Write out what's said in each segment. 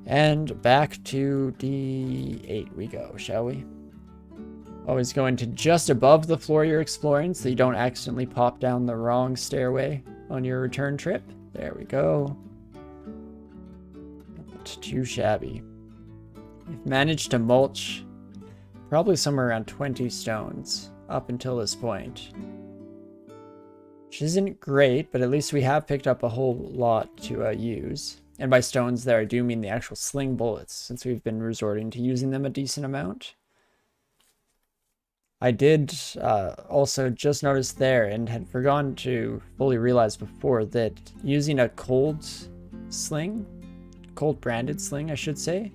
And back to D8 we go, shall we? Always going to just above the floor you're exploring so you don't accidentally pop down the wrong stairway on your return trip. There we go. Not too shabby. We've managed to mulch probably somewhere around 20 stones up until this point. Which isn't great, but at least we have picked up a whole lot to use. And by stones there, I do mean the actual sling bullets, since we've been resorting to using them a decent amount. I did also just notice there, and had forgotten to fully realize before, that using a cold branded sling, I should say,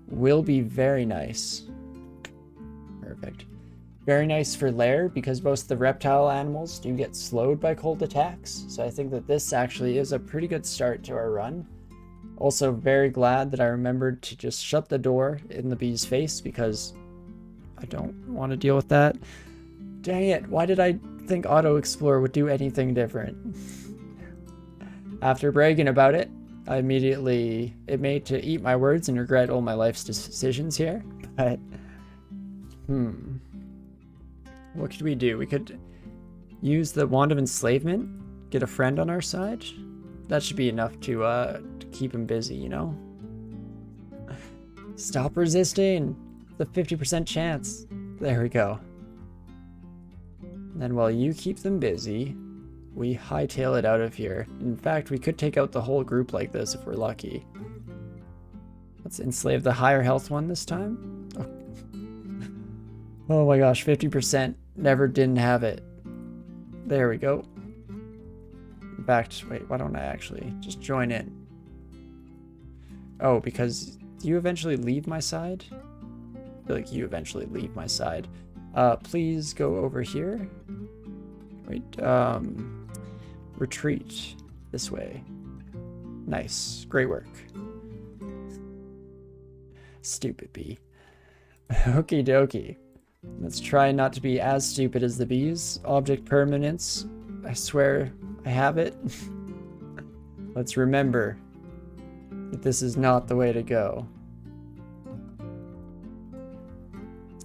will be very nice. Perfect. Very nice for lair, because most of the reptile animals do get slowed by cold attacks, so I think that this actually is a pretty good start to our run. Also very glad that I remembered to just shut the door in the bee's face, because I don't want to deal with that. Dang it, why did I think Auto Explorer would do anything different? After bragging about it, I immediately made to eat my words and regret all my life's decisions here, but what could we do? We could use the Wand of Enslavement, get a friend on our side. That should be enough to keep him busy, you know? Stop resisting! The 50% chance. There we go. And then while you keep them busy, we hightail it out of here. In fact, we could take out the whole group like this if we're lucky. Let's enslave the higher health one this time. Oh my gosh, 50%. Never didn't have it. There we go. In fact, wait, why don't I actually just join in? Oh, because you eventually leave my side? I feel like you eventually leave my side. Please go over here. Wait, retreat this way. Nice, great work. Stupid bee. Okie dokie. Let's try not to be as stupid as the bees. Object permanence. I swear I have it. Let's remember that this is not the way to go.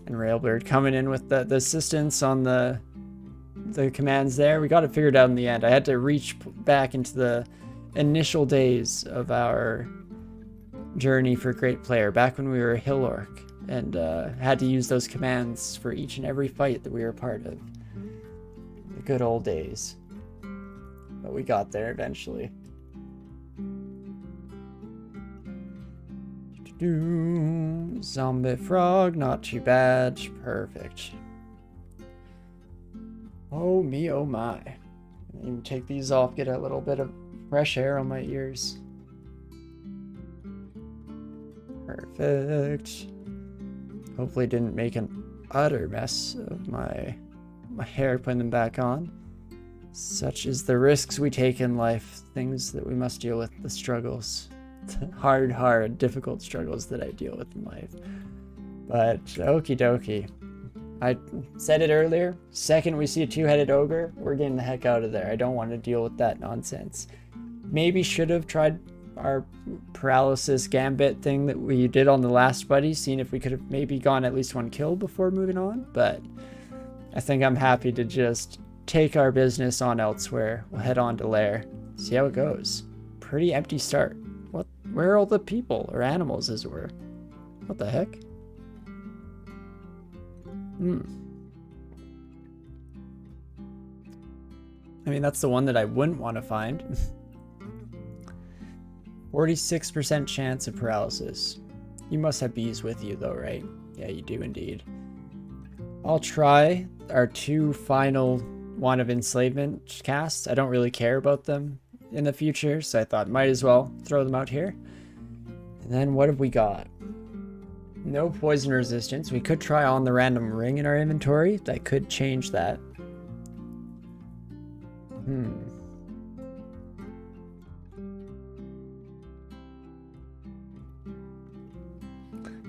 And Railbird coming in with the assistance on the commands there. We got it figured out in the end. I had to reach back into the initial days of our journey for Great Player, back when we were a Hill Orc, and had to use those commands for each and every fight that we were a part of. The good old days. But we got there eventually. Zombie frog, not too bad. Perfect. Oh me, oh my. Even take these off, get a little bit of fresh air on my ears. Perfect. Hopefully didn't make an utter mess of my hair putting them back on. Such is the risks we take in life, things that we must deal with, the struggles. Hard, difficult struggles that I deal with in life. But okie dokie. I said it earlier, second we see a two-headed ogre, we're getting the heck out of there. I don't want to deal with that nonsense. Maybe should have tried our paralysis gambit thing that we did on the last buddy, seeing if we could have maybe gone at least one kill before moving on, but I think I'm happy to just take our business on elsewhere. We'll head on to Lair, see how it goes. Pretty empty start. What? Where are all the people, or animals as it were? What the heck? I mean, that's the one that I wouldn't want to find. 46% chance of paralysis. You must have bees with you though, right? Yeah, you do indeed. I'll try our two final Wand of Enslavement casts. I don't really care about them in the future, so I thought might as well throw them out here. And then what have we got? No poison resistance. We could try on the random ring in our inventory. That could change that.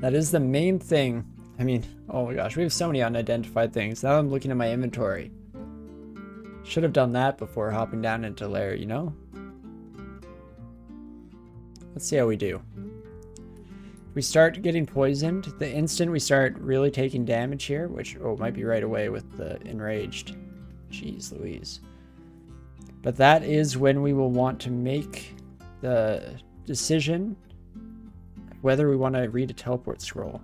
That is the main thing. I mean, oh my gosh, we have so many unidentified things. Now I'm looking at my inventory. Should have done that before hopping down into Lair, you know? Let's see how we do. we start getting poisoned, the instant we start really taking damage here, which, oh, might be right away with the enraged. Jeez Louise. But that is when we will want to make the decision whether we want to read a teleport scroll.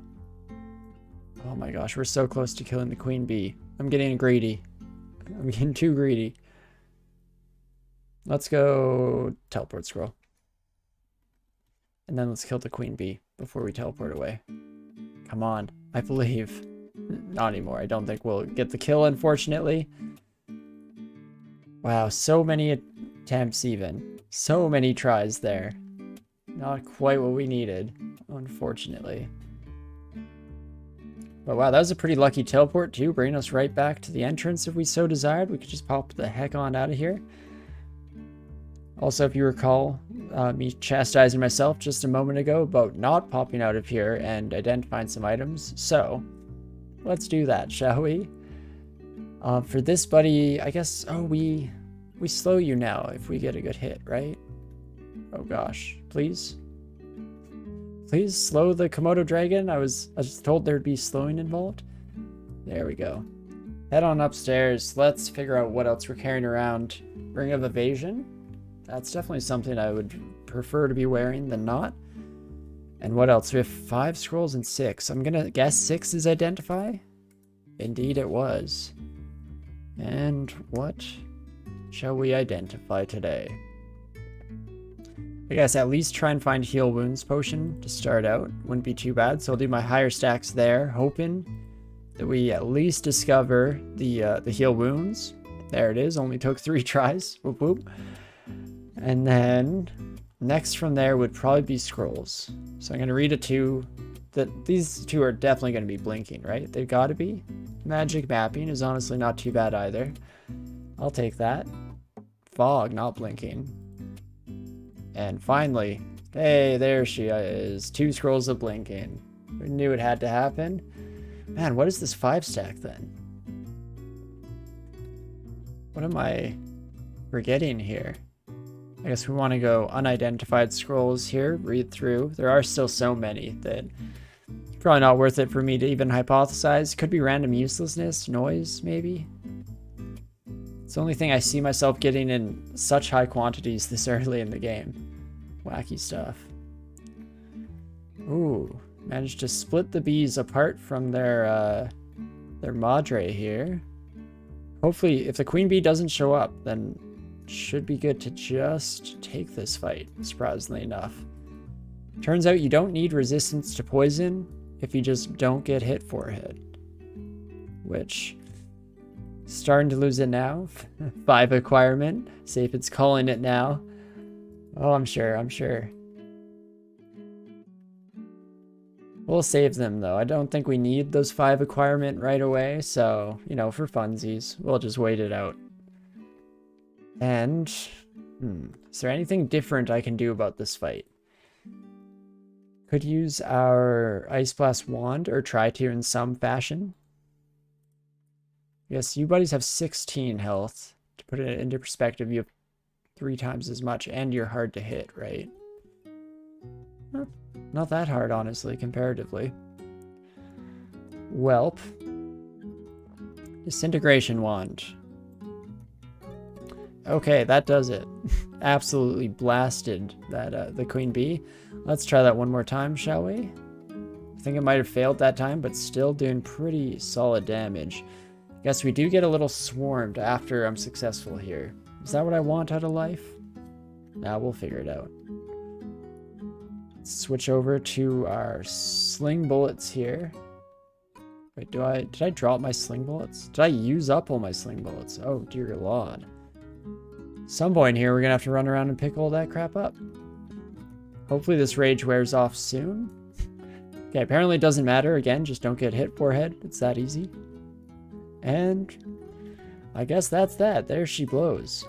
Oh my gosh, we're so close to killing the queen bee. I'm getting greedy. I'm getting too greedy. Let's go teleport scroll. And then let's kill the queen bee before we teleport away. Come on, I believe. Not anymore. I don't think we'll get the kill, unfortunately. Wow, so many attempts even. So many tries there. Not quite what we needed, unfortunately. But wow, that was a pretty lucky teleport too, bringing us right back to the entrance if we so desired. We could just pop the heck on out of here. Also, if you recall, me chastising myself just a moment ago about not popping out of here and identifying some items. So, let's do that, shall we? For this buddy, I guess, oh, we slow you now if we get a good hit, right? Oh gosh, please? Please slow the Komodo dragon? I was told there'd be slowing involved. There we go. Head on upstairs. Let's figure out what else we're carrying around. Ring of Evasion. That's definitely something I would prefer to be wearing than not. And what else? We have 5 scrolls and 6. I'm gonna guess 6 is Identify. Indeed it was. And what shall we identify today? I guess at least try and find Heal Wounds potion to start out. Wouldn't be too bad. So I'll do my higher stacks there, hoping that we at least discover the Heal Wounds. There it is. Only took 3 tries. Whoop whoop. And then next from there would probably be scrolls. So I'm going to read a 2. These 2 are definitely going to be blinking, right? They've got to be. Magic mapping is honestly not too bad either. I'll take that. Fog, not blinking. And finally, hey, there she is. 2 scrolls of blinking. We knew it had to happen. Man, what is this 5 stack then? What am I forgetting here? I guess we want to go unidentified scrolls here, read through. There are still so many that probably not worth it for me to even hypothesize. Could be random uselessness, noise, maybe. It's the only thing I see myself getting in such high quantities this early in the game. Wacky stuff. Ooh, managed to split the bees apart from their madre here. Hopefully, if the queen bee doesn't show up, then should be good to just take this fight, surprisingly enough. Turns out you don't need resistance to poison if you just don't get hit for it. Which, starting to lose it now. 5 acquirement. See if it's calling it now. Oh, I'm sure. We'll save them though. I don't think we need those 5 acquirement right away, so, you know, for funsies, we'll just wait it out. And, is there anything different I can do about this fight? Could use our Ice Blast Wand, or try to in some fashion. Yes, you buddies have 16 health. To put it into perspective, you have 3 times as much, and you're hard to hit, right? Not that hard, honestly, comparatively. Welp. Disintegration Wand. Okay, that does it. Absolutely blasted that the queen bee. Let's try that one more time, shall we? I think it might have failed that time, but still doing pretty solid damage. Guess we do get a little swarmed after I'm successful here. Is that what I want out of life? Now we'll figure it out. Let's switch over to our sling bullets here. Wait, did I drop my sling bullets? Did I use up all my sling bullets? Oh, dear Lord. Some point here, we're gonna have to run around and pick all that crap up. Hopefully this rage wears off soon. Okay, apparently it doesn't matter. Again, just don't get hit forehead. It's that easy. And I guess that's that. There she blows.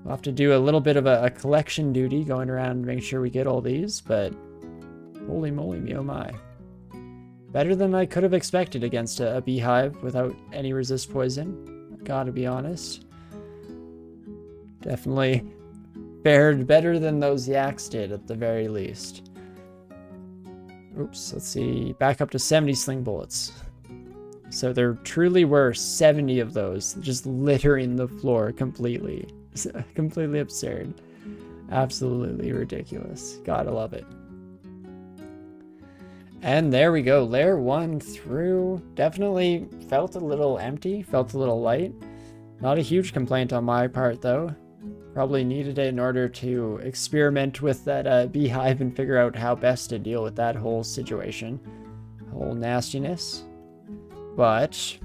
We'll have to do a little bit of a collection duty going around and making sure we get all these, but holy moly, me oh my. Better than I could have expected against a beehive without any resist poison. Gotta be honest. Definitely fared better than those yaks did at the very least. Oops, let's see. Back up to 70 sling bullets. So there truly were 70 of those just littering the floor completely. Completely absurd. Absolutely ridiculous. Gotta love it. And there we go. Layer 1 through. Definitely felt a little empty. Felt a little light. Not a huge complaint on my part, though. Probably needed it in order to experiment with that beehive and figure out how best to deal with that whole situation. Whole nastiness. But,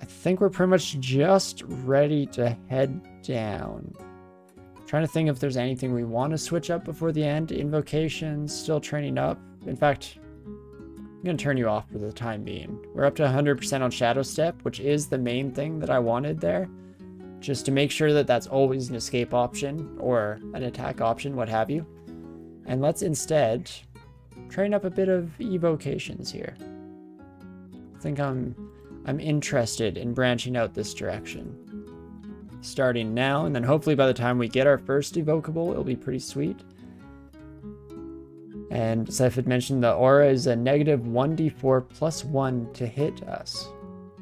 I think we're pretty much just ready to head down. I'm trying to think if there's anything we want to switch up before the end. Invocations, still training up. In fact, I'm going to turn you off for the time being. We're up to 100% on Shadow Step, which is the main thing that I wanted there. Just to make sure that that's always an escape option or an attack option, what have you. And let's instead train up a bit of evocations here. I think I'm interested in branching out this direction. Starting now, and then hopefully by the time we get our first evocable, it'll be pretty sweet. And as I had mentioned, the aura is a negative 1d4 plus 1 to hit us.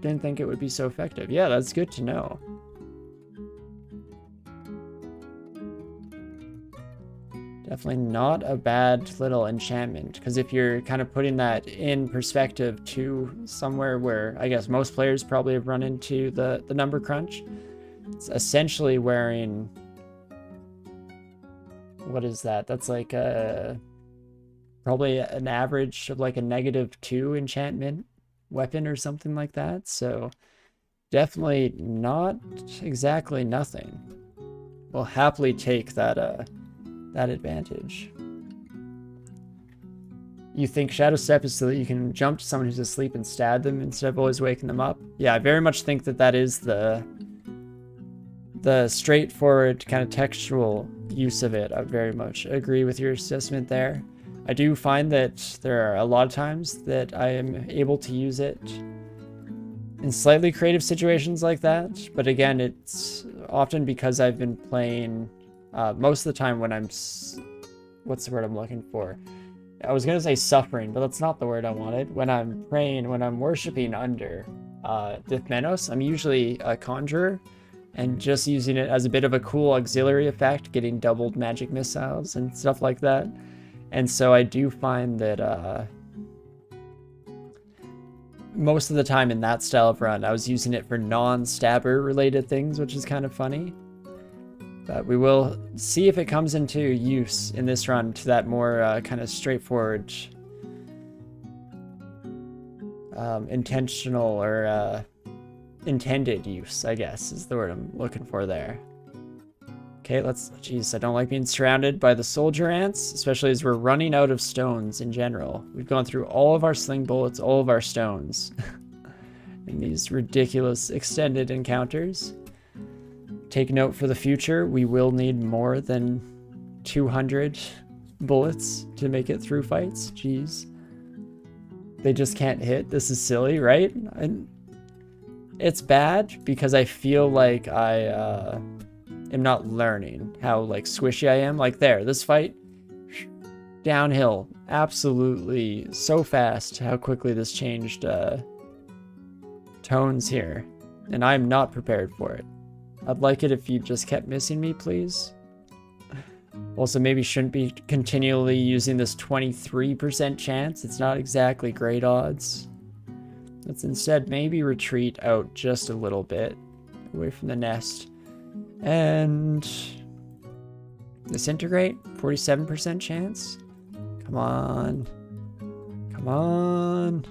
Didn't think it would be so effective. Yeah, that's good to know. Definitely not a bad little enchantment, because if you're kind of putting that in perspective to somewhere where I guess most players probably have run into the number crunch, it's essentially wearing, what is that? That's like probably an average of like a -2 enchantment weapon or something like that. So definitely not exactly nothing. We'll happily take that advantage. You think Shadow Step is so that you can jump to someone who's asleep and stab them instead of always waking them up? Yeah, I very much think that that is the straightforward kind of textual use of it. I very much agree with your assessment there. I do find that there are a lot of times that I am able to use it in slightly creative situations like that, but again, it's often because I've been playing most of the time when I'm, what's the word I'm looking for? I was going to say suffering, but that's not the word I wanted. When I'm praying, when I'm worshipping under Dithmenos, I'm usually a conjurer and just using it as a bit of a cool auxiliary effect, getting doubled magic missiles and stuff like that. And so I do find that most of the time in that style of run, I was using it for non-stabber related things, which is kind of funny. But we will see if it comes into use in this run to that more kind of straightforward, intentional or intended use, I guess, is the word I'm looking for there. Okay, jeez, I don't like being surrounded by the soldier ants, especially as we're running out of stones in general. We've gone through all of our sling bullets, all of our stones in these ridiculous extended encounters. Take note for the future, we will need more than 200 bullets to make it through fights. Jeez. They just can't hit. This is silly, right? It's bad because I feel like I am not learning how like squishy I am. Like there, this fight, downhill. Absolutely so fast how quickly this changed tones here. And I'm not prepared for it. I'd like it if you just kept missing me, please. Also, maybe shouldn't be continually using this 23% chance. It's not exactly great odds. Let's instead maybe retreat out just a little bit away from the nest. And disintegrate, 47% chance. Come on. Come on.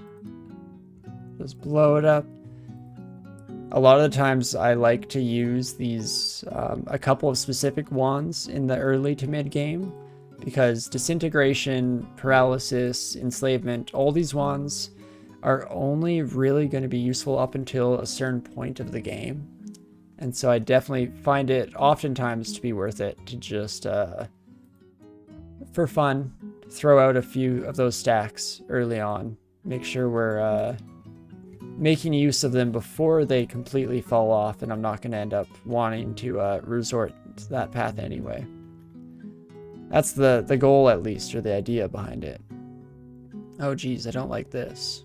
Just blow it up. A lot of the times I like to use these, a couple of specific wands in the early to mid game, because disintegration, paralysis, enslavement, all these wands are only really going to be useful up until a certain point of the game. And so I definitely find it oftentimes to be worth it to just, for fun, throw out a few of those stacks early on. Make sure we're, making use of them before they completely fall off, and I'm not going to end up wanting to resort to that path anyway. That's the goal, at least, or the idea behind it. Oh, geez, I don't like this.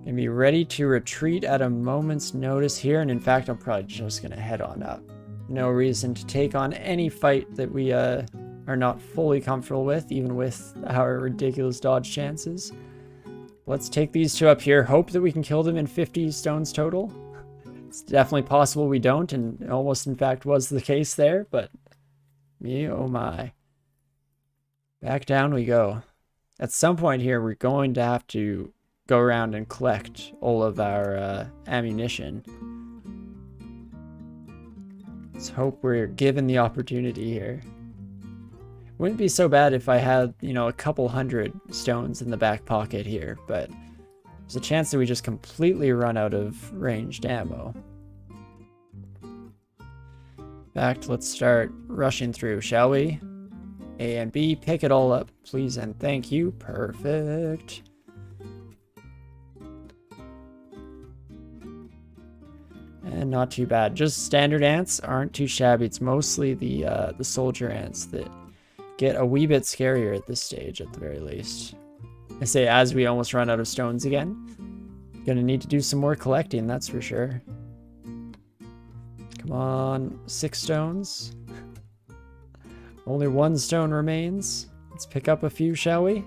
Gonna be ready to retreat at a moment's notice here, and in fact, I'm probably just gonna head on up. No reason to take on any fight that we are not fully comfortable with, even with our ridiculous dodge chances. Let's take these two up here, hope that we can kill them in 50 stones total. It's definitely possible we don't, and almost in fact was the case there, but me, oh my. Back down we go. At some point here, we're going to have to go around and collect all of our ammunition. Let's hope we're given the opportunity here. Wouldn't be so bad if I had, you know, a couple hundred stones in the back pocket here, but there's a chance that we just completely run out of ranged ammo. In fact, let's start rushing through, shall we? A and B, pick it all up, please and thank you. Perfect. And not too bad. Just standard ants aren't too shabby. It's mostly the soldier ants that get a wee bit scarier at this stage, at the very least. I say as we almost run out of stones again. Gonna need to do some more collecting, that's for sure. Come on, 6 stones. Only 1 stone remains. Let's pick up a few, shall we?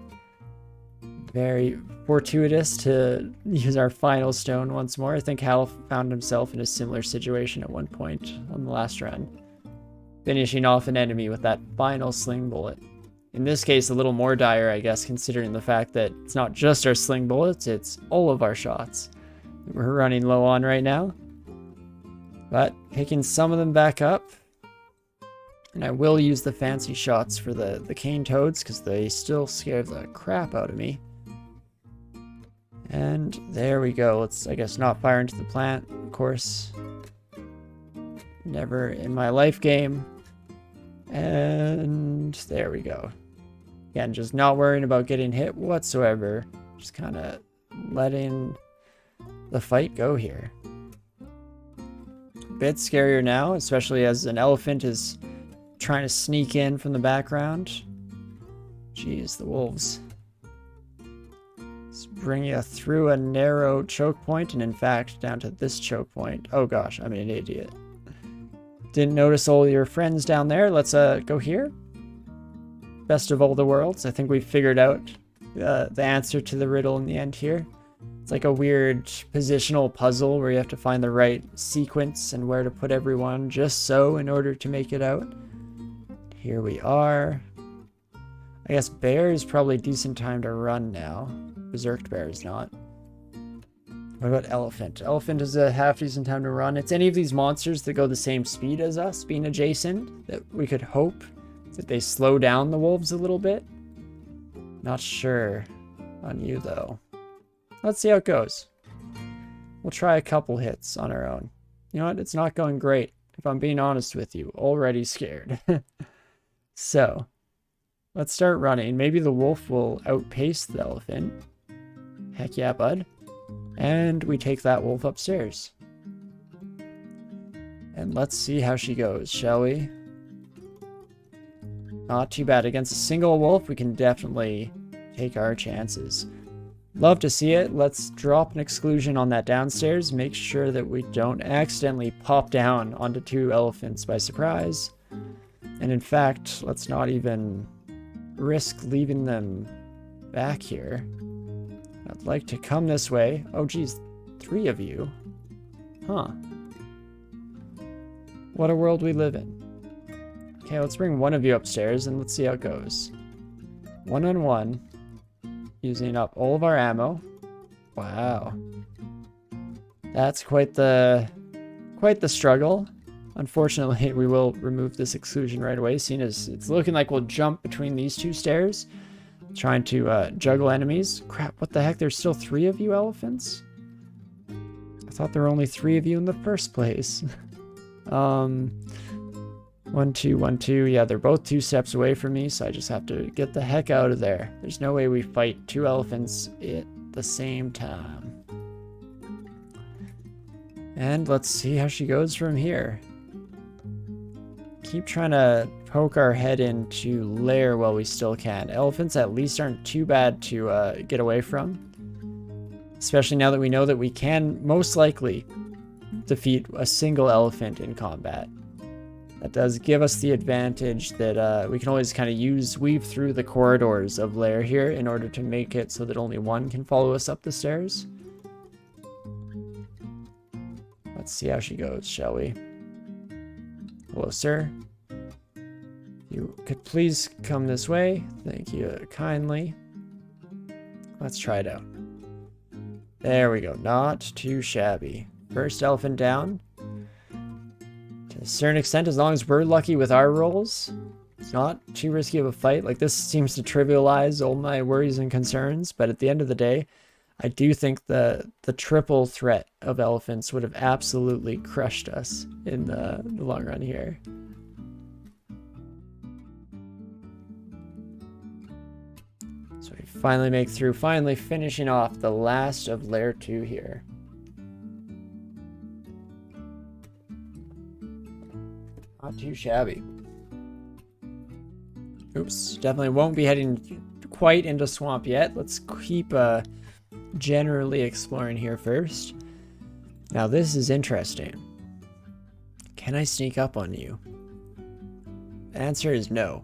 Very fortuitous to use our final stone once more. I think Hal found himself in a similar situation at one point on the last run, finishing off an enemy with that final sling bullet. In this case, a little more dire, I guess, considering the fact that it's not just our sling bullets, it's all of our shots that we're running low on right now. But picking some of them back up. And I will use the fancy shots for the cane toads, because they still scare the crap out of me. And there we go. Let's, I guess, not fire into the plant, of course. Never in my life game. And there we go. Again, just not worrying about getting hit whatsoever. Just kind of letting the fight go here. A bit scarier now, especially as an elephant is trying to sneak in from the background. Jeez, the wolves. Let's bring you through a narrow choke point, and in fact, down to this choke point. Oh gosh, I'm an idiot. Didn't notice all your friends down there. Let's go here. Best of all the worlds. I think we figured out the answer to the riddle in the end here. It's like a weird positional puzzle where you have to find the right sequence and where to put everyone just so in order to make it out. Here we are. I guess bear is probably a decent time to run now. Berserk bear is not. What about elephant? Elephant is a half decent time to run. It's any of these monsters that go the same speed as us, being adjacent, that we could hope that they slow down the wolves a little bit. Not sure on you though. Let's see how it goes. We'll try a couple hits on our own. You know what? It's not going great, if I'm being honest with you. Already scared. So, let's start running. Maybe the wolf will outpace the elephant. Heck yeah, bud. And we take that wolf upstairs. And let's see how she goes, shall we? Not too bad. Against a single wolf, we can definitely take our chances. Love to see it. Let's drop an exclusion on that downstairs. Make sure that we don't accidentally pop down onto 2 elephants by surprise. And in fact, let's not even risk leaving them back here. I'd like to come this way. Oh geez, 3 of you. Huh. What a world we live in. Okay, let's bring one of you upstairs and let's see how it goes. 1-on-1. Using up all of our ammo. Wow. That's quite the struggle. Unfortunately, we will remove this exclusion right away, seeing as it's looking like we'll jump between these 2 stairs. Trying to juggle enemies. Crap, what the heck? There's still 3 of you elephants? I thought there were only 3 of you in the first place. 1, 2, 1, 2. Yeah, they're both 2 steps away from me, so I just have to get the heck out of there. There's no way we fight 2 elephants at the same time. And let's see how she goes from here. keep trying to poke our head into lair while we still can. Elephants at least aren't too bad to get away from. Especially now that we know that we can most likely defeat a single elephant in combat. That does give us the advantage that we can always kind of weave through the corridors of lair here in order to make it so that only one can follow us up the stairs. Let's see how she goes, shall we? Hello, sir. You could please come this way. Thank you kindly. Let's try it out. There we go. Not too shabby. First elephant down. To a certain extent, as long as we're lucky with our rolls, it's not too risky of a fight. Like, this seems to trivialize all my worries and concerns, but at the end of the day, I do think the triple threat of elephants would have absolutely crushed us in the long run here. So we finally make through, finally finishing off the last of Lair 2 here. Not too shabby. Oops, definitely won't be heading quite into swamp yet. Let's keep generally exploring here first. Now this is interesting. Can I sneak up on you? The answer is no.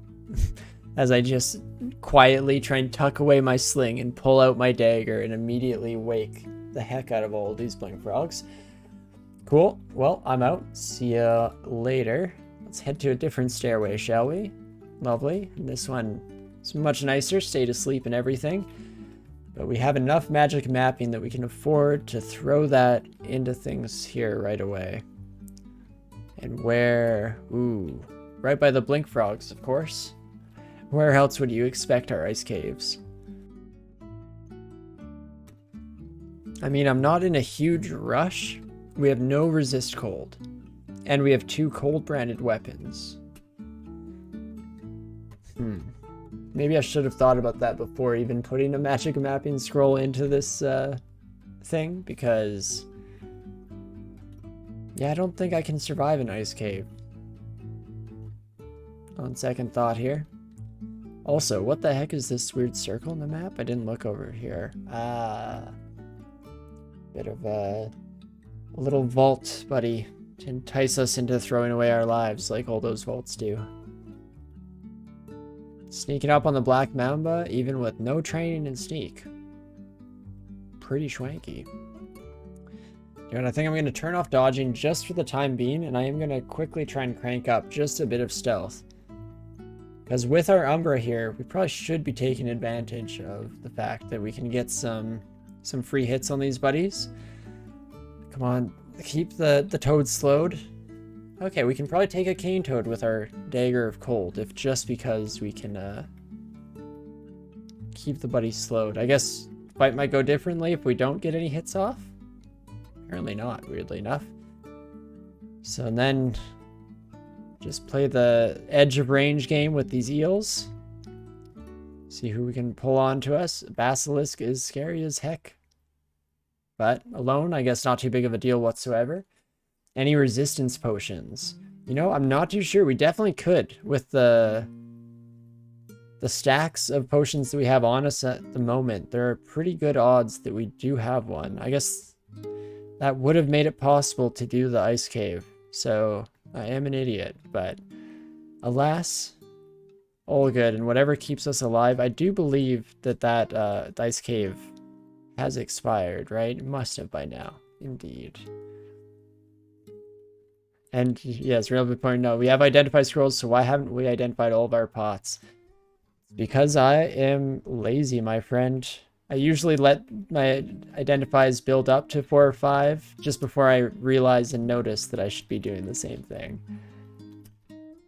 As I just quietly try and tuck away my sling and pull out my dagger and immediately wake the heck out of all of these blink frogs. Cool. Well, I'm out. See ya later. Let's head to a different stairway, shall we? Lovely. And this one is much nicer. Stay to sleep and everything. But we have enough magic mapping that we can afford to throw that into things here right away. And where? Ooh. Right by the blink frogs, of course. Where else would you expect our ice caves? I mean, I'm not in a huge rush. We have no resist cold. And we have 2 cold branded weapons. Maybe I should have thought about that before even putting a magic mapping scroll into this thing, because yeah, I don't think I can survive an ice cave. On second thought here. Also, what the heck is this weird circle in the map? I didn't look over here. Bit of a little vault, buddy, to entice us into throwing away our lives like all those vaults do. Sneaking up on the Black Mamba, even with no training in sneak. Pretty schwanky. And I think I'm going to turn off dodging just for the time being, and I am going to quickly try and crank up just a bit of stealth. Because with our Umbra here, we probably should be taking advantage of the fact that we can get some free hits on these buddies. Come on, keep the toad slowed. Okay, we can probably take a cane toad with our Dagger of Cold, if just because we can keep the buddy slowed. I guess the fight might go differently if we don't get any hits off. Apparently not, weirdly enough. So then just play the edge of range game with these eels. See who we can pull on to us. Basilisk is scary as heck. But alone, I guess not too big of a deal whatsoever. Any resistance potions? You know, I'm not too sure. We definitely could with the stacks of potions that we have on us at the moment. There are pretty good odds that we do have one. I guess that would have made it possible to do the ice cave. So I am an idiot, but alas, all good. And whatever keeps us alive, I do believe that ice cave has expired, right? It must have by now. Indeed. And yes, real good point. No, we have identified scrolls, so why haven't we identified all of our pots? Because I am lazy, my friend. I usually let my identifies build up to 4 or 5 just before I realize and notice that I should be doing the same thing.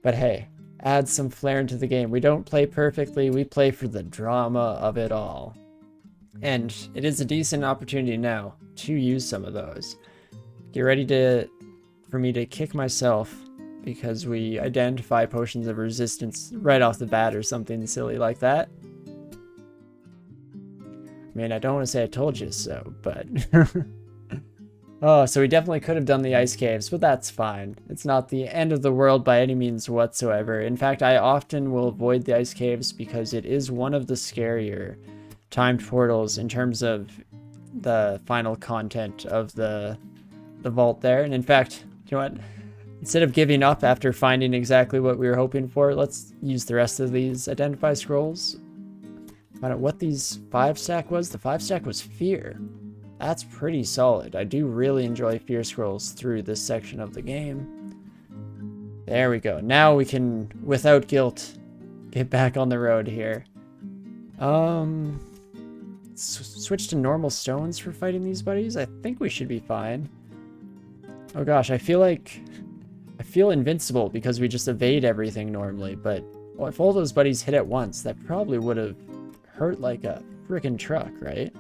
But hey, add some flair into the game. We don't play perfectly, we play for the drama of it all. And it is a decent opportunity now to use some of those. Get ready for me to kick myself because we identify potions of resistance right off the bat or something silly like that. I mean, I don't want to say I told you so, but Oh, so we definitely could have done the ice caves, but that's fine. It's not the end of the world by any means whatsoever. In fact, I often will avoid the ice caves because it is one of the scarier timed portals in terms of the final content of the vault there. And in fact, you know what? Instead of giving up after finding exactly what we were hoping for, let's use the rest of these identify scrolls. Find out what these 5-stack was. The 5-stack was fear. That's pretty solid. I do really enjoy fear scrolls through this section of the game. There we go. Now we can, without guilt, get back on the road here. Switch to normal stones for fighting these buddies. I think we should be fine. Oh gosh, I feel invincible because we just evade everything normally, but well, if all those buddies hit at once, that probably would have hurt like a freaking truck, right?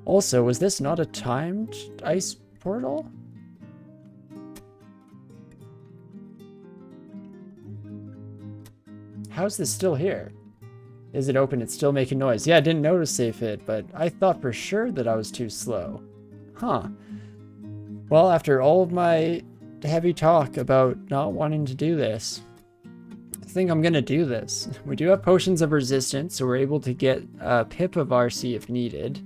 Also, was this not a timed ice portal? How's this still here? Is it open? It's still making noise. Yeah, I didn't notice safe hit, but I thought for sure that I was too slow. Huh. Well, after all of my heavy talk about not wanting to do this, I think I'm gonna do this. We do have potions of resistance, so we're able to get a pip of RC if needed.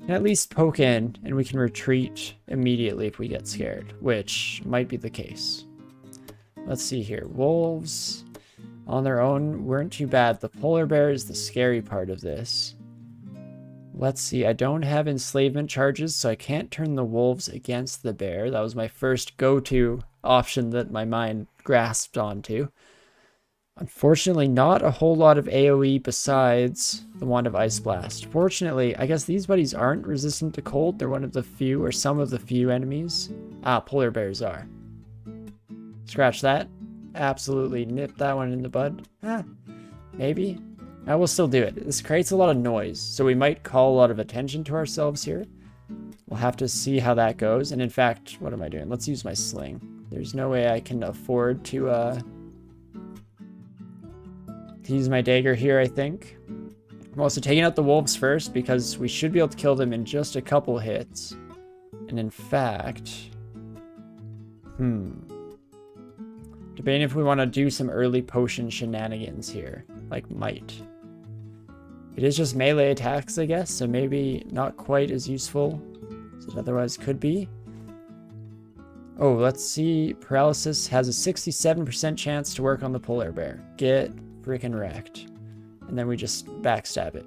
And at least poke in, and we can retreat immediately if we get scared, which might be the case. Let's see here. Wolves on their own weren't too bad. The polar bear is the scary part of this. Let's see. I don't have enslavement charges, so I can't turn the wolves against the bear. That was my first go-to option that my mind grasped onto. Unfortunately, not a whole lot of AoE besides the Wand of Ice Blast. Fortunately, I guess these buddies aren't resistant to cold. They're one of the few, or some of the few enemies. Ah, polar bears are. Scratch that. Absolutely nip that one in the bud. Ah, maybe. I will still do it. This creates a lot of noise, so we might call a lot of attention to ourselves here. We'll have to see how that goes. And in fact, what am I doing? Let's use my sling. There's no way I can afford to use my dagger here, I think. I'm also taking out the wolves first because we should be able to kill them in just a couple hits. And in fact, debating if we want to do some early potion shenanigans here, like might. It is just melee attacks, I guess, so maybe not quite as useful as it otherwise could be. Oh, let's see. Paralysis has a 67% chance to work on the polar bear. Get freaking wrecked. And then we just backstab it.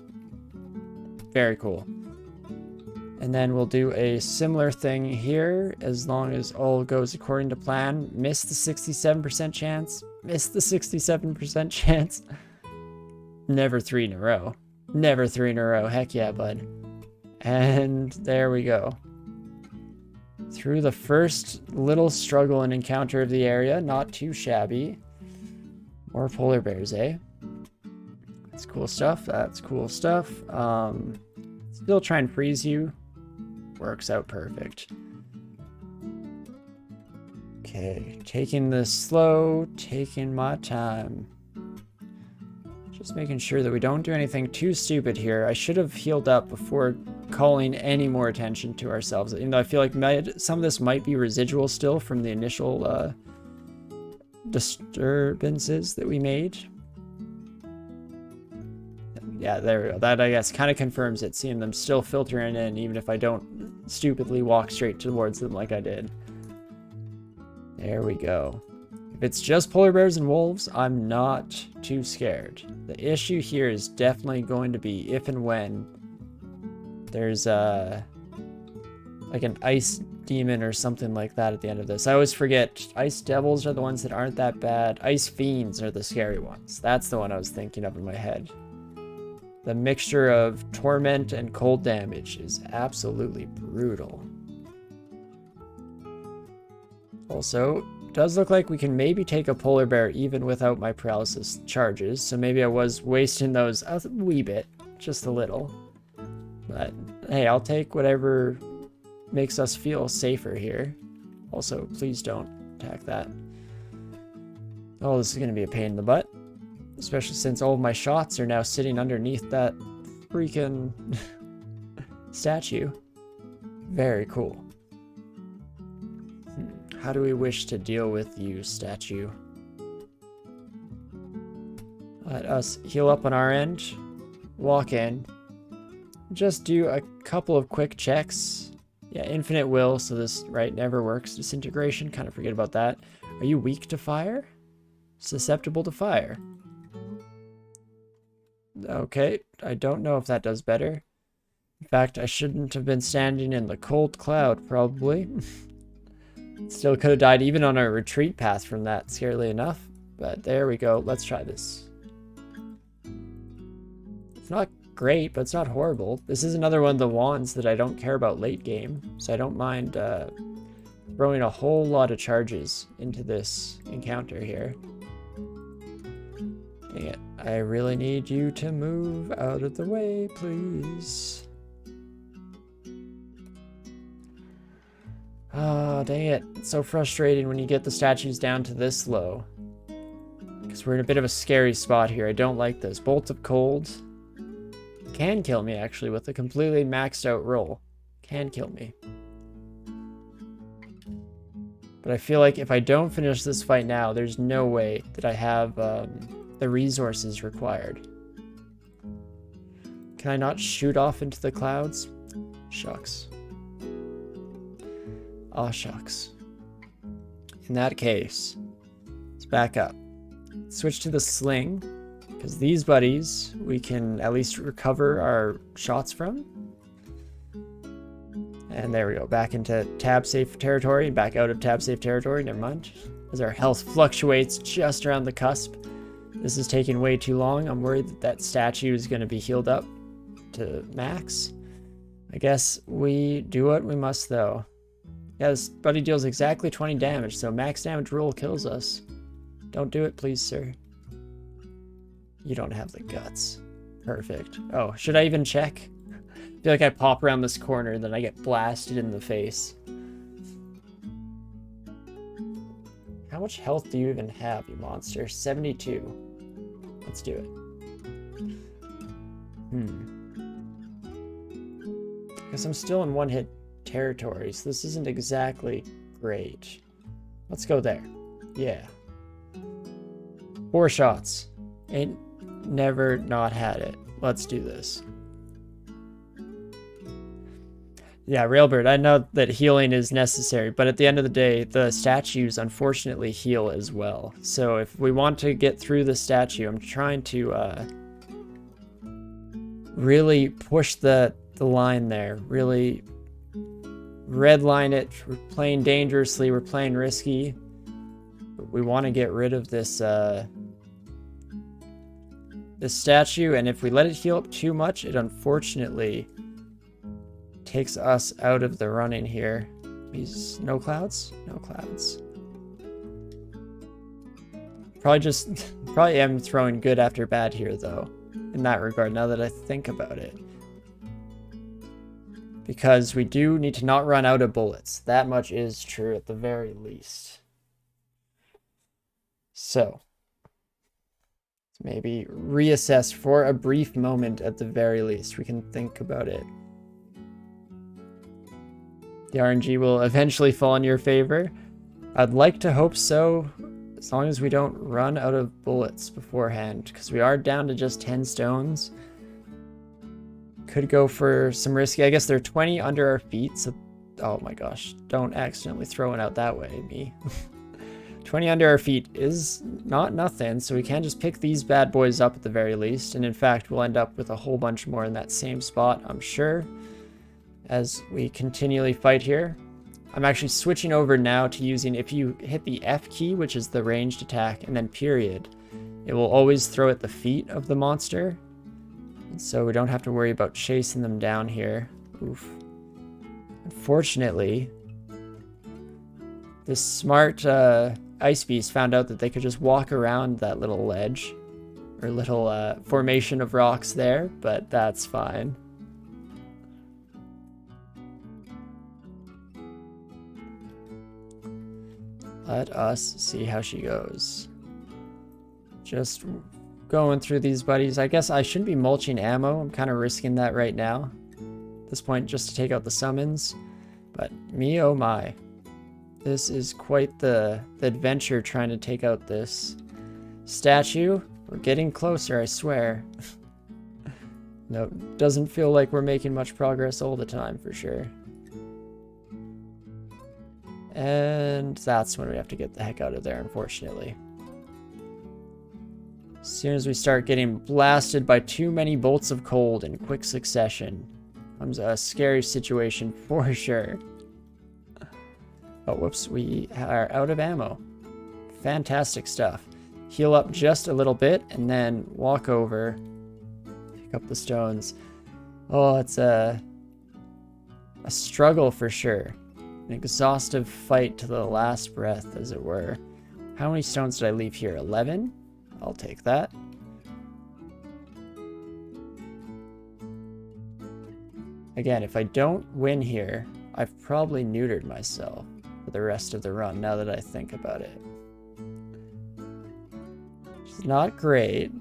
Very cool. And then we'll do a similar thing here, as long as all goes according to plan. Miss the 67% chance. Miss the 67% chance. Never 3 in a row. Never 3 in a row. Heck yeah, bud. And there we go. Through the first little struggle and encounter of the area. Not too shabby. More polar bears, eh? That's cool stuff. That's cool stuff. Still try and freeze you. Works out perfect. Okay, taking this slow, taking my time. Just making sure that we don't do anything too stupid here. I should have healed up before calling any more attention to ourselves. You know, I feel like some of this might be residual still from the initial disturbances that we made. Yeah, there we go. That, I guess, kind of confirms it, seeing them still filtering in, even if I don't stupidly walk straight towards them like I did. There we go. If it's just polar bears and wolves, I'm not too scared. The issue here is definitely going to be if and when there's like an ice demon or something like that at the end of this. I always forget, ice devils are the ones that aren't that bad. Ice fiends are the scary ones. That's the one I was thinking of in my head. The mixture of torment and cold damage is absolutely brutal. Also, does look like we can maybe take a polar bear even without my paralysis charges, so maybe I was wasting those a wee bit, just a little. But hey, I'll take whatever makes us feel safer here. Also, please don't attack that. Oh, this is going to be a pain in the butt. Especially since all of my shots are now sitting underneath that freaking statue. Very cool. How do we wish to deal with you, statue? Let us heal up on our end. Walk in. Just do a couple of quick checks. Yeah, infinite will, so this, right, never works. Disintegration, kind of forget about that. Are you weak to fire? Susceptible to fire. Okay, I don't know if that does better. In fact, I shouldn't have been standing in the cold cloud, probably. Still could have died even on a retreat path from that, scarily enough. But there we go, let's try this. It's not great, but it's not horrible. This is another one of the wands that I don't care about late game, so I don't mind throwing a whole lot of charges into this encounter here. Dang it. I really need you to move out of the way, please. Oh, dang it. It's so frustrating when you get the statues down to this low. Because we're in a bit of a scary spot here. I don't like this. Bolt of Cold can kill me, actually, with a completely maxed out roll. Can kill me. But I feel like if I don't finish this fight now, there's no way that I have the resources required. Can I not shoot off into the clouds? Shucks. Aw, shucks. In that case, let's back up. Switch to the sling, because these buddies we can at least recover our shots from. And there we go, back into tab safe territory, back out of tab safe territory, never mind. As our health fluctuates just around the cusp. This is taking way too long. I'm worried that that statue is going to be healed up to max. I guess we do what we must, though. Yeah, this buddy deals exactly 20 damage, so max damage rule kills us. Don't do it, please, sir. You don't have the guts. Perfect. Oh, should I even check? I feel like I pop around this corner, then I get blasted in the face. How much health do you even have, you monster? 72. Let's do it. Because I'm still in one-hit territory, so this isn't exactly great. Let's go there. Yeah. 4 shots. Ain't never not had it. Let's do this. Yeah, Railbird, I know that healing is necessary, but at the end of the day, the statues unfortunately heal as well. So if we want to get through the statue, I'm trying to really push the line there. Really redline it. We're playing dangerously, we're playing risky. But we want to get rid of this this statue, and if we let it heal up too much, it unfortunately takes us out of the running here. These no clouds? No clouds. Probably am throwing good after bad here, though, in that regard, now that I think about it. Because we do need to not run out of bullets. That much is true at the very least. So, maybe reassess for a brief moment at the very least. We can think about it. The RNG will eventually fall in your favor. I'd like to hope so, as long as we don't run out of bullets beforehand, because we are down to just 10 stones. Could go for some risky. I guess they're 20 under our feet, so oh my gosh, don't accidentally throw it out that way, me. 20 under our feet is not nothing, so we can just pick these bad boys up at the very least, and in fact we'll end up with a whole bunch more in that same spot, I'm sure, as we continually fight here. I'm actually switching over now to using, if you hit the F key, which is the ranged attack, and then period, it will always throw at the feet of the monster, and so we don't have to worry about chasing them down here. Oof. Unfortunately, this smart ice beast found out that they could just walk around that little ledge, or little formation of rocks there, but that's fine. Let us see how she goes. Just going through these buddies. I guess I shouldn't be mulching ammo. I'm kind of risking that right now. At this point, just to take out the summons. But me oh my. This is quite the adventure trying to take out this statue. We're getting closer, I swear. No, doesn't feel like we're making much progress all the time for sure. And that's when we have to get the heck out of there, unfortunately. As soon as we start getting blasted by too many bolts of cold in quick succession, comes a scary situation for sure. Oh, whoops, we are out of ammo. Fantastic stuff. Heal up just a little bit and then walk over, pick up the stones. Oh, it's a struggle for sure. An exhaustive fight to the last breath, as it were. How many stones did I leave here? 11? I'll take that. Again, if I don't win here, I've probably neutered myself for the rest of the run, now that I think about it. It's not great.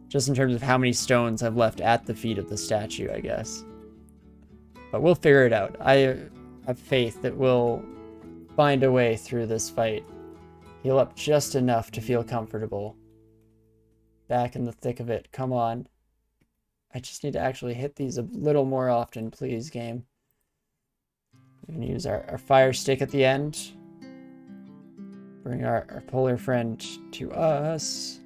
Just in terms of how many stones I've left at the feet of the statue, I guess. But we'll figure it out. I have faith that we'll find a way through this fight. Heal up just enough to feel comfortable. Back in the thick of it. Come on. I just need to actually hit these a little more often, please, game. We can use our fire stick at the end. Bring our polar friend to us.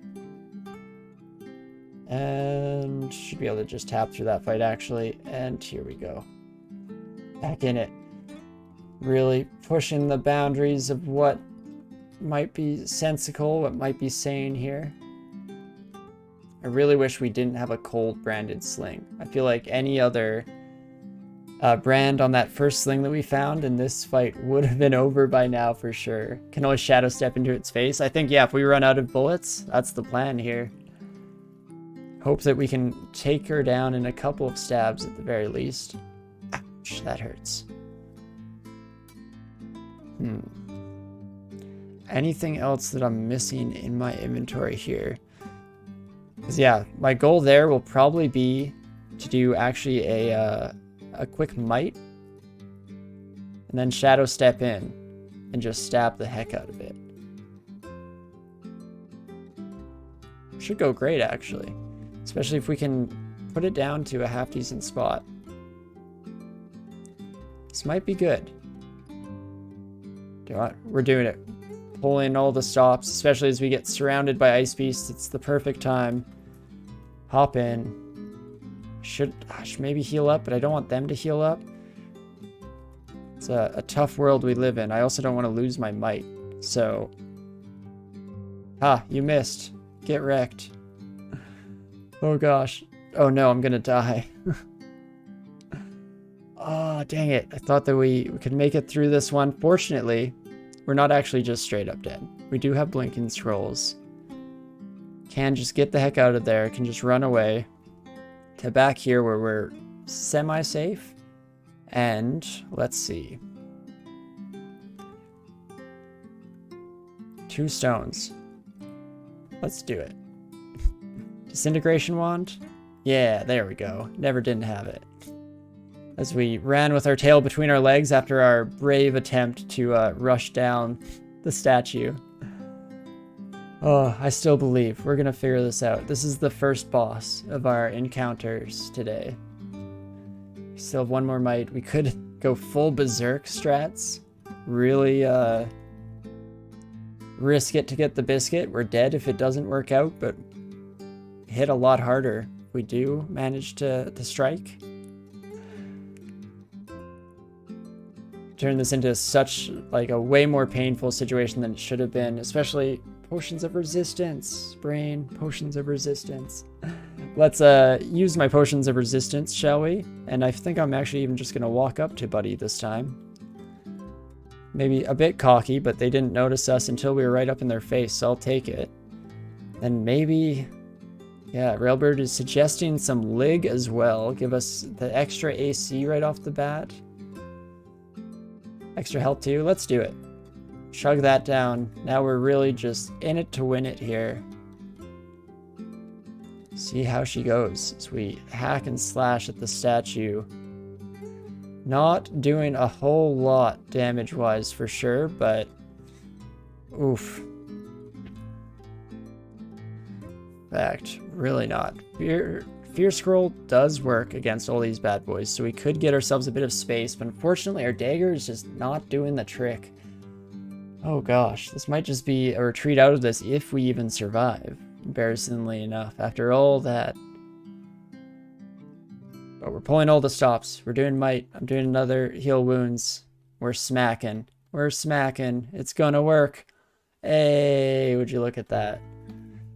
And should be able to just tap through that fight, actually. And here we go. Back in it. Really pushing the boundaries of what might be sensical, what might be sane here. I really wish we didn't have a cold branded sling. I feel like any other brand on that first sling that we found in this fight would have been over by now for sure. Can always shadow step into its face. I think, yeah, if we run out of bullets, that's the plan here. Hope that we can take her down in a couple of stabs at the very least. Ouch, that hurts. Anything else that I'm missing in my inventory here? Because yeah, my goal there will probably be to do actually a quick might, and then shadow step in and just stab the heck out of it. Should go great actually, especially if we can put it down to a half decent spot. This might be good. We're doing it. Pulling all the stops, especially as we get surrounded by ice beasts. It's the perfect time. Hop in. Should maybe heal up, but I don't want them to heal up. It's a tough world we live in. I also don't want to lose my might. So, you missed. Get wrecked. Oh gosh. Oh no, I'm gonna die. Oh, dang it. I thought that we could make it through this one. Fortunately, we're not actually just straight up dead. We do have blinking scrolls. Can just get the heck out of there. Can just run away to back here where we're semi-safe. And let's see. 2 stones. Let's do it. Disintegration wand? Yeah, there we go. Never didn't have it. As we ran with our tail between our legs after our brave attempt to rush down the statue. Oh, I still believe we're gonna figure this out. This is the first boss of our encounters today. We still have one more might. We could go full berserk strats. Really risk it to get the biscuit. We're dead if it doesn't work out, but hit a lot harder if we do manage to strike. Turn this into such like a way more painful situation than it should have been, especially potions of resistance. Brain, potions of resistance. Let's use my potions of resistance, shall we? And I think I'm actually even just gonna walk up to Buddy this time. Maybe a bit cocky, but they didn't notice us until we were right up in their face, so I'll take it. And maybe, yeah, Railbird is suggesting some Lig as well. Give us the extra AC right off the bat. Extra health too. Let's do it. Chug that down. Now we're really just in it to win it here. See how she goes as we hack and slash at the statue. Not doing a whole lot damage-wise for sure, but oof. In fact, really not. Fear Scroll does work against all these bad boys, so we could get ourselves a bit of space, but unfortunately our dagger is just not doing the trick. Oh gosh, this might just be a retreat out of this if we even survive, embarrassingly enough, after all that. But we're pulling all the stops. We're doing might. I'm doing another heal wounds. We're smacking. We're smacking. It's gonna work. Hey, would you look at that?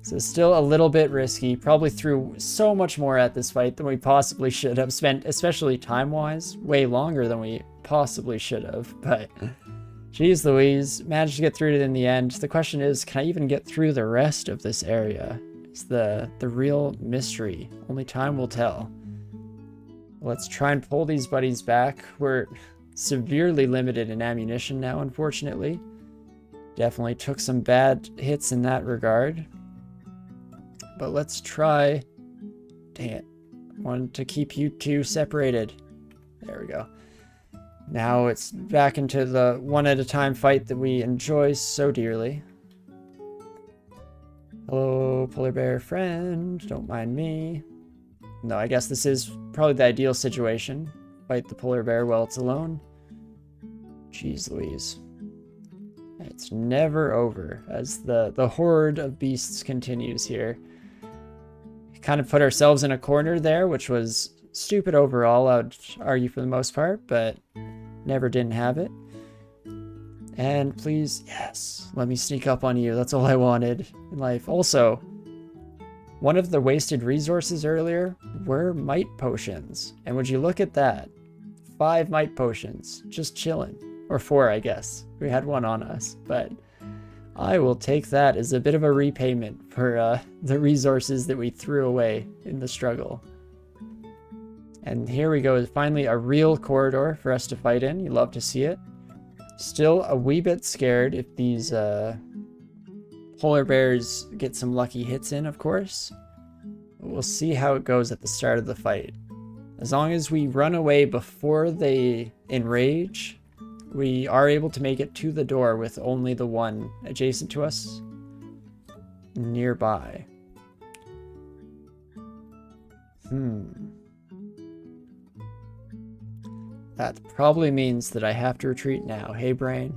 So still a little bit risky. Probably threw so much more at this fight than we possibly should have. Spent, especially time-wise, way longer than we possibly should have. But, geez Louise, managed to get through it in the end. The question is, can I even get through the rest of this area? It's the real mystery. Only time will tell. Let's try and pull these buddies back. We're severely limited in ammunition now, unfortunately. Definitely took some bad hits in that regard. But let's try. Dang it. I wanted to keep you two separated. There we go. Now it's back into the one at a time fight that we enjoy so dearly. Hello, polar bear friend. Don't mind me. No, I guess this is probably the ideal situation. Fight the polar bear while it's alone. Jeez Louise. It's never over as the horde of beasts continues here. Kind of put ourselves in a corner there, which was stupid overall, I would argue for the most part, but never didn't have it. And please, yes, let me sneak up on you. That's all I wanted in life. Also, one of the wasted resources earlier were might potions. And would you look at that? 5 might potions, just chilling. Or 4, I guess. We had one on us, but I will take that as a bit of a repayment for the resources that we threw away in the struggle. And here we go, finally a real corridor for us to fight in. You love to see it. Still a wee bit scared if these polar bears get some lucky hits in, of course. But we'll see how it goes at the start of the fight. As long as we run away before they enrage, we are able to make it to the door with only the one adjacent to us nearby. That probably means that I have to retreat now. Hey, brain.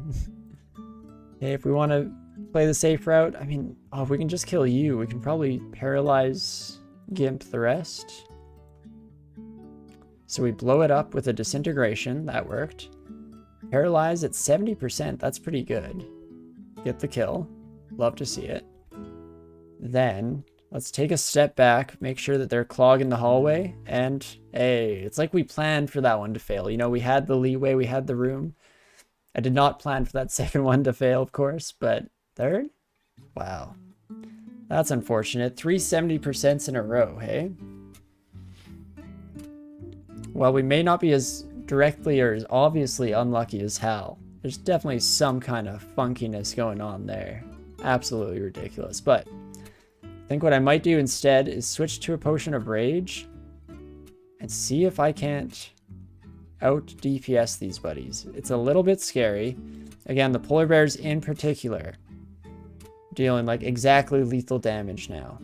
Hey, if we want to play the safe route, I mean, if we can just kill you, we can probably paralyze Gimp the rest. So we blow it up with a disintegration. That worked. Paralyze at 70%, that's pretty good. Get the kill. Love to see it. Then, let's take a step back, make sure that they're clogging the hallway, and hey, it's like we planned for that one to fail. You know, we had the leeway, we had the room. I did not plan for that second one to fail, of course, but third? Wow. That's unfortunate. 3 70% in a row, hey? Well, we may not be as directly or as obviously unlucky as Hal. There's definitely some kind of funkiness going on there. Absolutely ridiculous. But I think what I might do instead is switch to a potion of rage and see if I can't out DPS these buddies. It's a little bit scary. Again, the polar bears in particular dealing like exactly lethal damage now.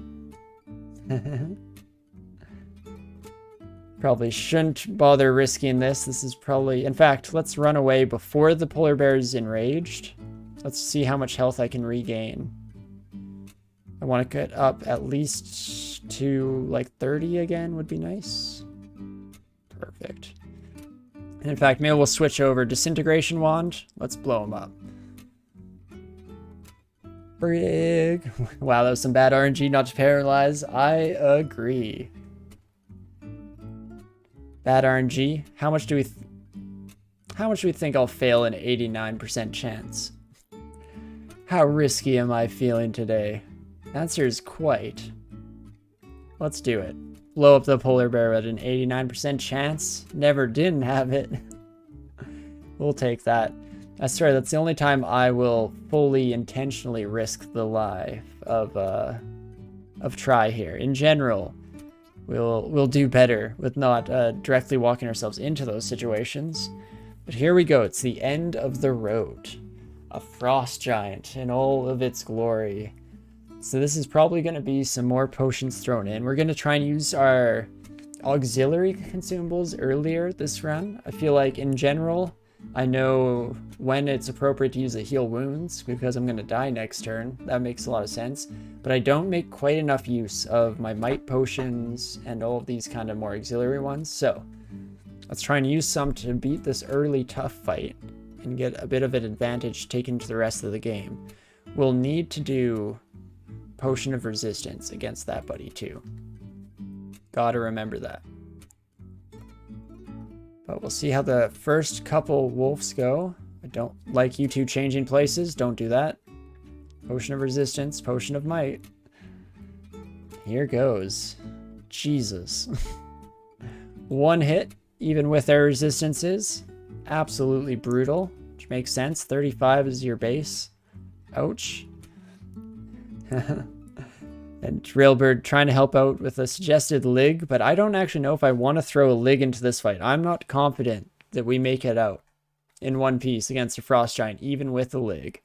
Probably shouldn't bother risking this. This is probably... In fact, let's run away before the polar bear is enraged. Let's see how much health I can regain. I want to get up at least to like 30 again would be nice. Perfect. And in fact, maybe we'll switch over. Disintegration wand. Let's blow him up. Brig. Wow, that was some bad RNG not to paralyze. I agree. Bad RNG. How much do we think I'll fail an 89% chance? How risky am I feeling today? Answer is quite. Let's do it. Blow up the polar bear at an 89% chance. Never didn't have it. We'll take that. I swear that's the only time I will fully intentionally risk the life of Try here. In general, we'll do better with not directly walking ourselves into those situations. But here we go. It's the end of the road. A frost giant in all of its glory. So this is probably going to be some more potions thrown in. We're going to try and use our auxiliary consumables earlier this run. I feel like in general, I know when it's appropriate to use a heal wounds because I'm going to die next turn. That makes a lot of sense. But I don't make quite enough use of my might potions and all of these kind of more auxiliary ones. So let's try and use some to beat this early tough fight and get a bit of an advantage taken to the rest of the game. We'll need to do Potion of Resistance against that buddy too. Gotta remember that. But we'll see how the first couple wolves go. I don't like you two changing places. Don't do that. Potion of Resistance, Potion of Might. Here goes. Jesus. One hit, even with their resistances. Absolutely brutal, which makes sense. 35 is your base. Ouch. And Railbird trying to help out with a suggested Lig, but I don't actually know if I want to throw a Lig into this fight. I'm not confident that we make it out in one piece against a Frost Giant, even with a Lig.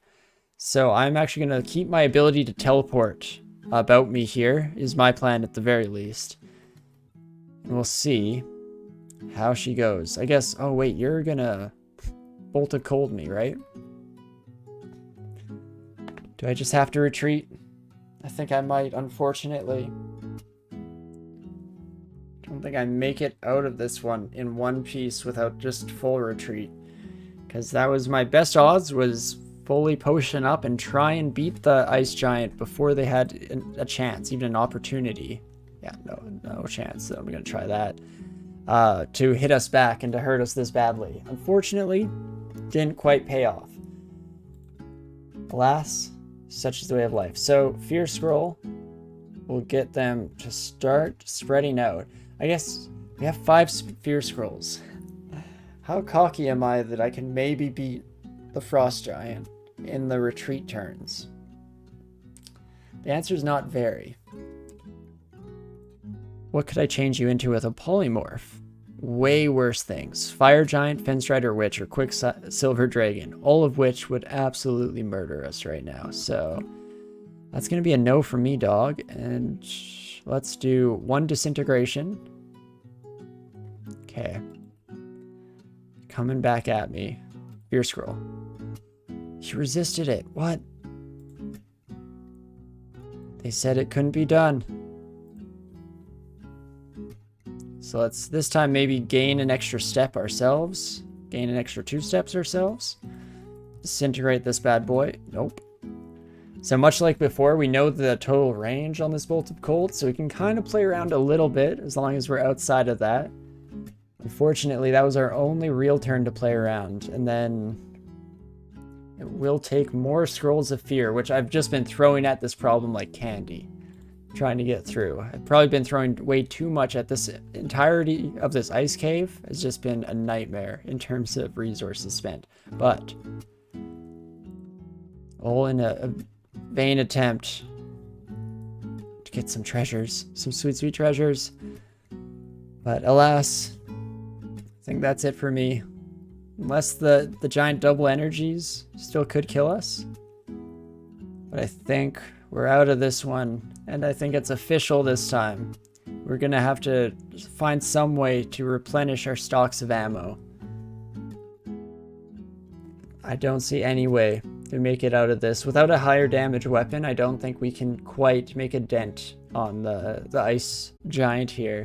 So I'm actually going to keep my ability to teleport about me here, is my plan at the very least. And we'll see how she goes. I guess, oh wait, you're going to Bolt of Cold me, right? Do I just have to retreat? I think I might, unfortunately. Don't think I make it out of this one in one piece without just full retreat. Because that was my best odds, was fully potion up and try and beat the Ice Giant before they had a chance, even an opportunity. Yeah, no chance, so I'm going to try that. To hit us back and to hurt us this badly. Unfortunately, didn't quite pay off. Alas, such is the way of life. So, Fear Scroll will get them to start spreading out. I guess we have 5 Fear Scrolls. How cocky am I that I can maybe beat the Frost Giant in the retreat turns? The answer is not very. What could I change you into with a polymorph? Way worse things. Fire Giant, Finstrider Witch, or Quicksilver Dragon. All of which would absolutely murder us right now. So that's going to be a no for me, dog. And let's do 1 Disintegration. Okay. Coming back at me. Fear Scroll. She resisted it. What? They said it couldn't be done. So let's this time maybe gain an extra step ourselves. Gain an extra 2 steps ourselves. Disintegrate this bad boy. Nope. So much like before, we know the total range on this Bolt of Cold, so we can kind of play around a little bit as long as we're outside of that. Unfortunately, that was our only real turn to play around, and then it will take more Scrolls of Fear, which I've just been throwing at this problem like candy, trying to get through. I've probably been throwing way too much at this. Entirety of this ice cave has just been a nightmare in terms of resources spent, but all in a vain attempt to get some treasures, some sweet, sweet treasures. But alas, I think that's it for me. Unless the giant double energies still could kill us. But I think we're out of this one, and I think it's official this time. We're gonna have to find some way to replenish our stocks of ammo. I don't see any way to make it out of this. Without a higher damage weapon, I don't think we can quite make a dent on the ice giant here.